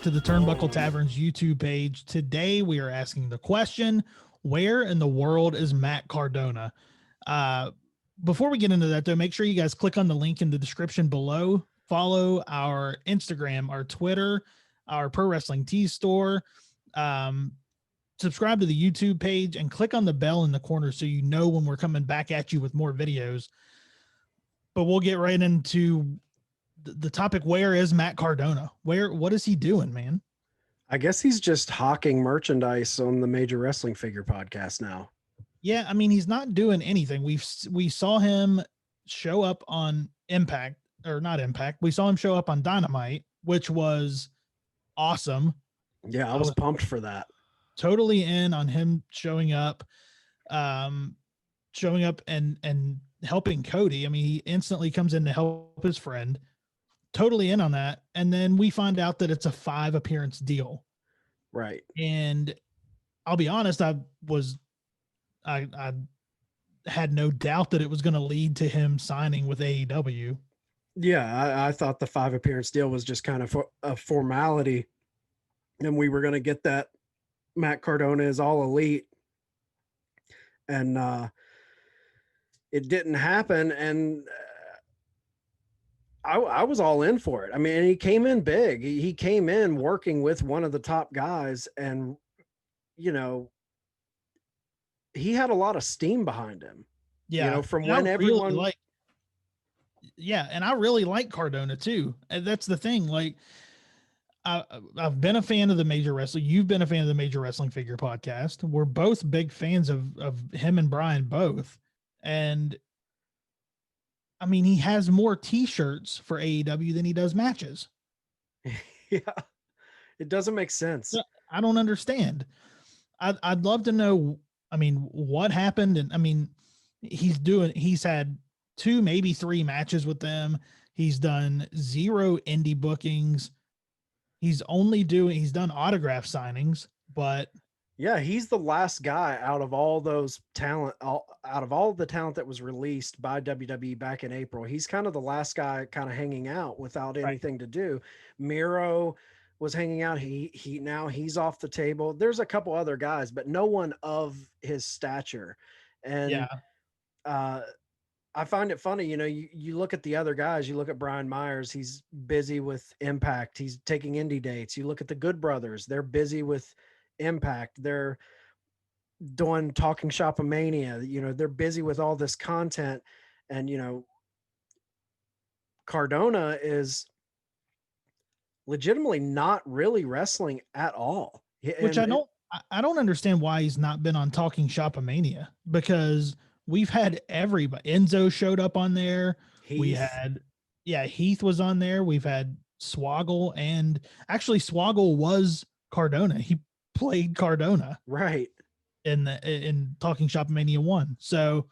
to the Turnbuckle Tavern's YouTube page. Today we are asking the question, where in the world is Matt Cardona? Before we get into that though, make sure you guys click on the link in the description below. Follow our Instagram, our Twitter, our Pro Wrestling Tees store. Subscribe to the YouTube page and click on the bell in the corner so you know when we're coming back at you with more videos. But we'll get right into the topic. Where is Matt Cardona? What is he doing, man? I guess he's just hawking merchandise on the Major Wrestling Figure podcast now. Yeah, I mean, he's not doing anything. We saw him show up on Impact, or not Impact. We saw him show up on Dynamite, which was awesome. Yeah, I was pumped for that. Totally in on him showing up and helping Cody. I mean, he instantly comes in to help his friend. Totally in on that. And then we find out that it's a 5 appearance deal. Right. And I'll be honest, I had no doubt that it was going to lead to him signing with AEW. Yeah, I thought the 5 appearance deal was just kind of a formality, and we were going to get that Matt Cardona is all elite. And it didn't happen, and I was all in for it. I mean, he came in big. He came in working with one of the top guys, and, you know, he had a lot of steam behind him. Yeah. You know, from when everyone really and I really like Cardona too. And that's the thing. Like, I've been a fan of the Major Wrestling. You've been a fan of the Major Wrestling Figure podcast. We're both big fans of him and Brian both. And I mean, he has more t-shirts for AEW than he does matches. Yeah. It doesn't make sense. I don't understand. I'd love to know, I mean, what happened. And I mean, he's had 2, maybe 3 matches with them. He's done 0 indie bookings. He's done autograph signings, but yeah, he's the last guy out of all those talent, out of all the talent that was released by WWE back in April. He's kind of the last guy kind of hanging out without anything to do. Miro was hanging out. Now he's off the table. There's a couple other guys, but no one of his stature. And I find it funny, you know, you look at the other guys, you look at Brian Myers, he's busy with Impact. He's taking indie dates. You look at the Good Brothers, they're busy with Impact. They're doing Talking Shop-A-Mania. You know, they're busy with all this content. And, you know, Cardona is legitimately not really wrestling at all. Which I don't understand why he's not been on Talking Shop-A-Mania, because we've had everybody. Enzo showed up on there. Heath was on there. We've had Swoggle, and actually Swoggle was Cardona. He played Cardona right in Talking Shop-A-Mania 1. So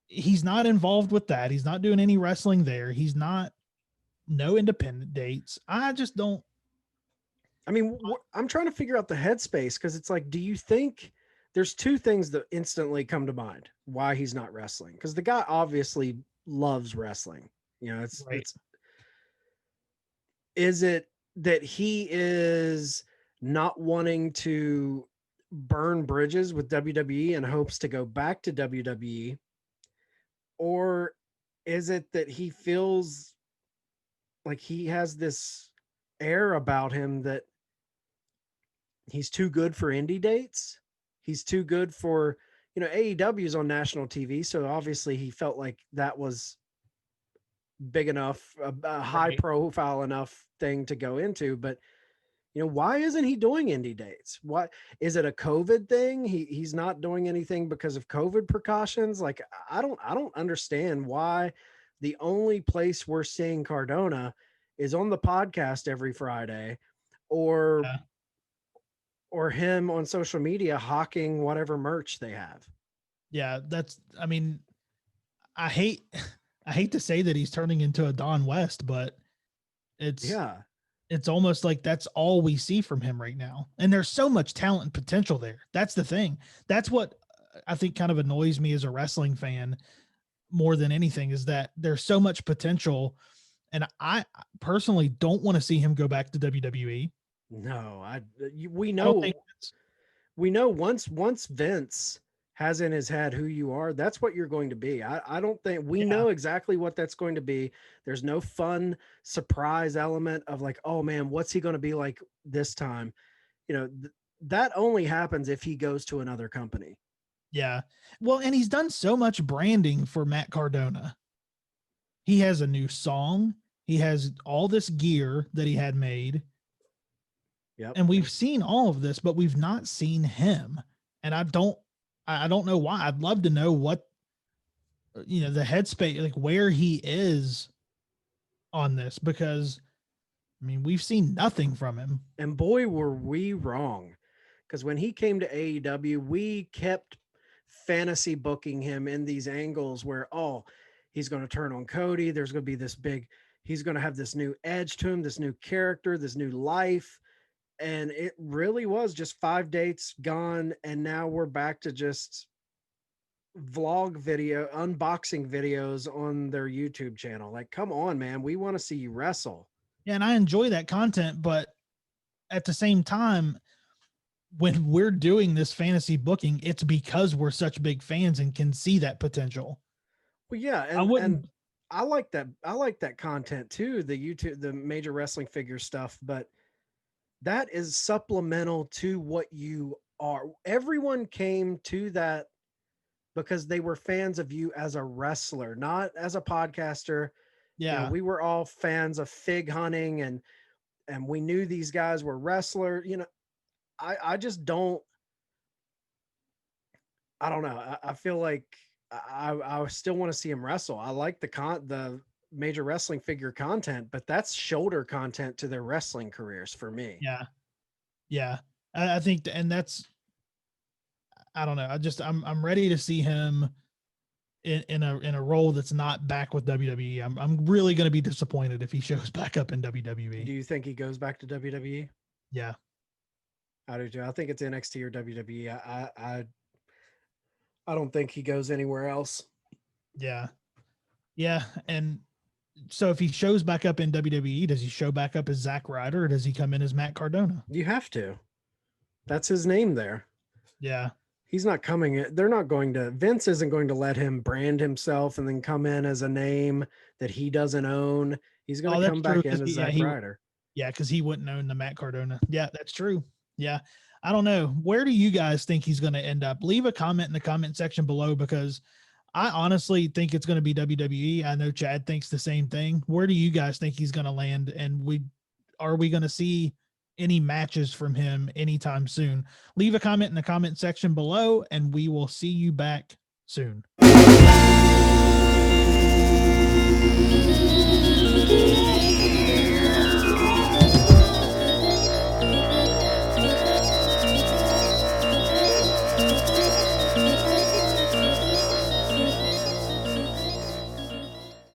he's not involved with that. He's not doing any wrestling there. He's not, no independent dates. I just don't. I mean, I'm trying to figure out the headspace, because it's like, do you think there's 2 things that instantly come to mind why he's not wrestling? Because the guy obviously loves wrestling. You know, is it that he is not wanting to burn bridges with WWE and hopes to go back to WWE? Or is it that he feels like he has this air about him that he's too good for indie dates? He's too good for, you know, AEW is on national TV. So obviously he felt like that was big enough, a high profile enough thing to go into. But, you know, why isn't he doing indie dates? What is it, a COVID thing? He's not doing anything because of COVID precautions. Like, I don't understand why the only place we're seeing Cardona is on the podcast every Friday, or him on social media hawking whatever merch they have. Yeah, I mean, I hate to say that he's turning into a Don West, but it's almost like that's all we see from him right now. And there's so much talent and potential there. That's the thing. That's what I think kind of annoys me as a wrestling fan more than anything, is that there's so much potential. And I personally don't want to see him go back to WWE. No, we I don't think know once Vince has in his head who you are, that's what you're going to be. I don't think we yeah, know exactly what that's going to be. There's no fun surprise element of like, oh man, what's he going to be like this time? That only happens if he goes to another company. yeah. Well, and he's done so much branding for Matt Cardona. He has a new song. He has all this gear that he had made. Yep. And we've seen all of this, but we've not seen him. And I don't know why. I'd love to know what the headspace, like where he is on this, because I mean, we've seen nothing from him. And boy, were we wrong. Because when he came to AEW, we kept fantasy booking him in these angles where, oh, he's going to turn on Cody. There's going to be this big, he's going to have this new edge to him, this new character, this new life. And it really was just 5 dates gone. And now we're back to just vlog video, unboxing videos on their YouTube channel. Like, come on, man. We want to see you wrestle. Yeah, and I enjoy that content, but at the same time, when we're doing this fantasy booking, it's because we're such big fans and can see that potential. Well, yeah, I wouldn't. and I like that. I like that content too. The YouTube, the major wrestling figure stuff, but that is supplemental to what you are. Everyone came to that because they were fans of you as a wrestler, not as a podcaster. Yeah, We were all fans of fig hunting, and we knew these guys were wrestler. I just don't. I don't know. I feel like I still want to see him wrestle. I like the major wrestling figure content, but that's shoulder content to their wrestling careers for me. yeah, yeah. I think, and that's, I don't know. I'm ready to see him in a role that's not back with WWE. I'm really going to be disappointed if he shows back up in Do WWE. you think he goes back to WWE? Yeah, I do too. I think it's NXT or WWE. I don't think he goes anywhere else. yeah, yeah. And so if he shows back up in WWE, does he show back up as Zack Ryder, or does he come in as Matt Cardona? You have to. That's his name there. Yeah, He's not coming. They're not going to. Vince isn't going to let him brand himself and then come in as a name that he doesn't own. He's going oh, to that's come true. back in as Zack Ryder. Yeah, because he wouldn't own the Matt Cardona. Yeah, that's true. Yeah. I don't know. Where do you guys think he's going to end up? Leave a comment in the comment section below, because I honestly think it's going to be WWE. I know Chad thinks the same thing. Where do you guys think he's going to land? And are we going to see any matches from him anytime soon? Leave a comment in the comment section below, and we will see you back soon.